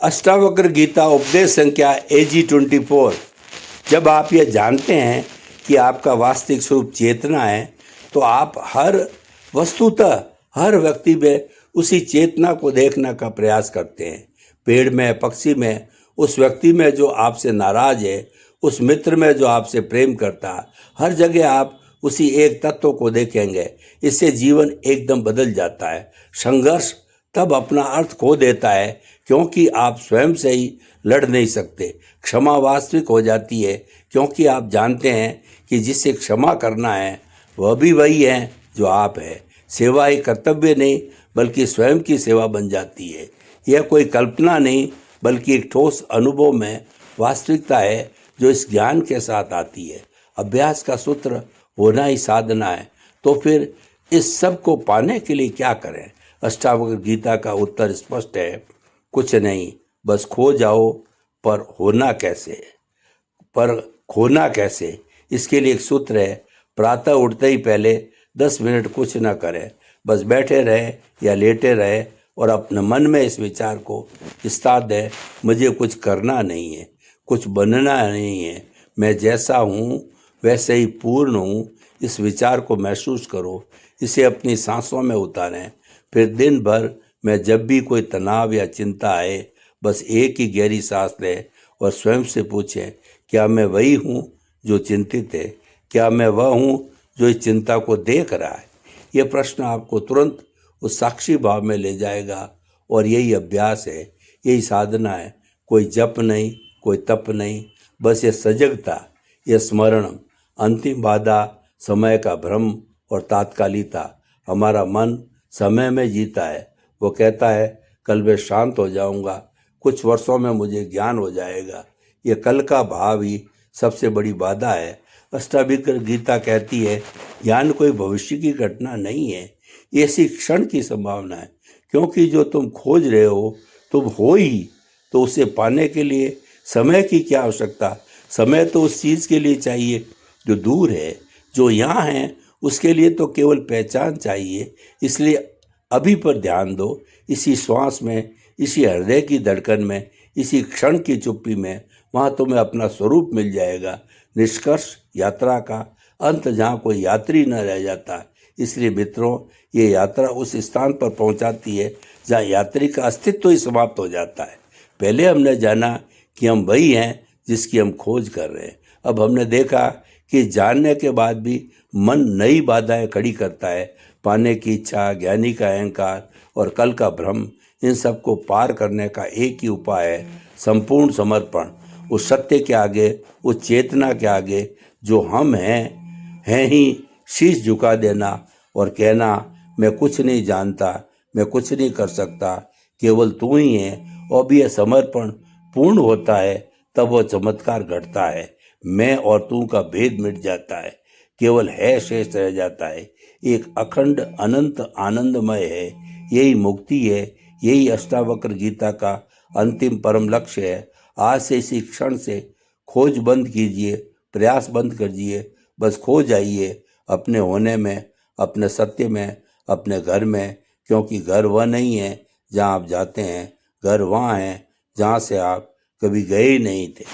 अष्टावक्र गीता उपदेश संख्या AG24। जब आप ये जानते हैं कि आपका वास्तविक स्वरूप चेतना है तो आप हर वस्तुतः हर व्यक्ति में उसी चेतना को देखने का प्रयास करते हैं। पेड़ में, पक्षी में, उस व्यक्ति में जो आपसे नाराज है, उस मित्र में जो आपसे प्रेम करता है, हर जगह आप उसी एक तत्व को देखेंगे। इससे जीवन एकदम बदल जाता है। संघर्ष तब अपना अर्थ खो देता है क्योंकि आप स्वयं से ही लड़ नहीं सकते। क्षमा वास्तविक हो जाती है क्योंकि आप जानते हैं कि जिसे क्षमा करना है वह भी वही है जो आप है। सेवा एक कर्तव्य नहीं बल्कि स्वयं की सेवा बन जाती है। यह कोई कल्पना नहीं बल्कि एक ठोस अनुभव में वास्तविकता है जो इस ज्ञान के साथ आती है। अभ्यास का सूत्र होना ही साधना है। तो फिर इस सब को पाने के लिए क्या करें? अष्टावक्र गीता का उत्तर स्पष्ट है, कुछ नहीं, बस खो जाओ। पर होना कैसे? पर खोना कैसे? इसके लिए एक सूत्र है, प्रातः उठते ही पहले 10 मिनट कुछ न करें, बस बैठे रहे या लेटे रहे और अपने मन में इस विचार को स्थान दें, मुझे कुछ करना नहीं है, कुछ बनना नहीं है, मैं जैसा हूँ वैसे ही पूर्ण हूँ। इस विचार को महसूस करो, इसे अपनी सांसों में उतारें। फिर दिन भर में जब भी कोई तनाव या चिंता आए, बस एक ही गहरी सांस लें और स्वयं से पूछें, क्या मैं वही हूँ जो चिंतित है? क्या मैं वह हूँ जो इस चिंता को देख रहा है? ये प्रश्न आपको तुरंत उस साक्षी भाव में ले जाएगा। और यही अभ्यास है, यही साधना है। कोई जप नहीं, कोई तप नहीं, बस ये सजगता, ये स्मरण। अंतिम बाधा समय का भ्रम और तात्कालिकता। हमारा मन समय में जीता है। वो कहता है कल मैं शांत हो जाऊंगा, कुछ वर्षों में मुझे ज्ञान हो जाएगा। ये कल का भाव ही सबसे बड़ी बाधा है। अष्टावक्र गीता कहती है ज्ञान कोई भविष्य की घटना नहीं है, ये इसी क्षण की संभावना है। क्योंकि जो तुम खोज रहे हो तुम हो ही, तो उसे पाने के लिए समय की क्या आवश्यकता? समय तो उस चीज़ के लिए चाहिए जो दूर है। जो यहाँ है उसके लिए तो केवल पहचान चाहिए। इसलिए अभी पर ध्यान दो, इसी श्वास में, इसी हृदय की धड़कन में, इसी क्षण की चुप्पी में। वहाँ तुम्हें अपना स्वरूप मिल जाएगा। निष्कर्ष यात्रा का अंत जहाँ कोई यात्री न रह जाता। इसलिए मित्रों, ये यात्रा उस स्थान पर पहुँचाती है जहाँ यात्री का अस्तित्व ही समाप्त हो जाता है। पहले हमने जाना कि हम वही हैं जिसकी हम खोज कर रहे हैं। अब हमने देखा कि जानने के बाद भी मन नई बाधाएं खड़ी करता है। पाने की इच्छा, ज्ञानी का अहंकार और कल का भ्रम, इन सब को पार करने का एक ही उपाय है, संपूर्ण समर्पण। उस सत्य के आगे, उस चेतना के आगे जो हम हैं ही शीश झुका देना और कहना, मैं कुछ नहीं जानता, मैं कुछ नहीं कर सकता, केवल तू ही है। और भी यह समर्पण पूर्ण होता है तब वह चमत्कार घटता है। मैं और तू का भेद मिट जाता है, केवल है शेष रह जाता है। एक अखंड अनंत आनंदमय है। यही मुक्ति है। यही अष्टावक्र गीता का अंतिम परम लक्ष्य है। आज से इसी क्षण से खोज बंद कीजिए, प्रयास बंद कीजिए। बस खो जाइए अपने होने में, अपने सत्य में, अपने घर में। क्योंकि घर वह नहीं है जहाँ आप जाते हैं, घर वहाँ है जहाँ से आप कभी गए ही नहीं थे।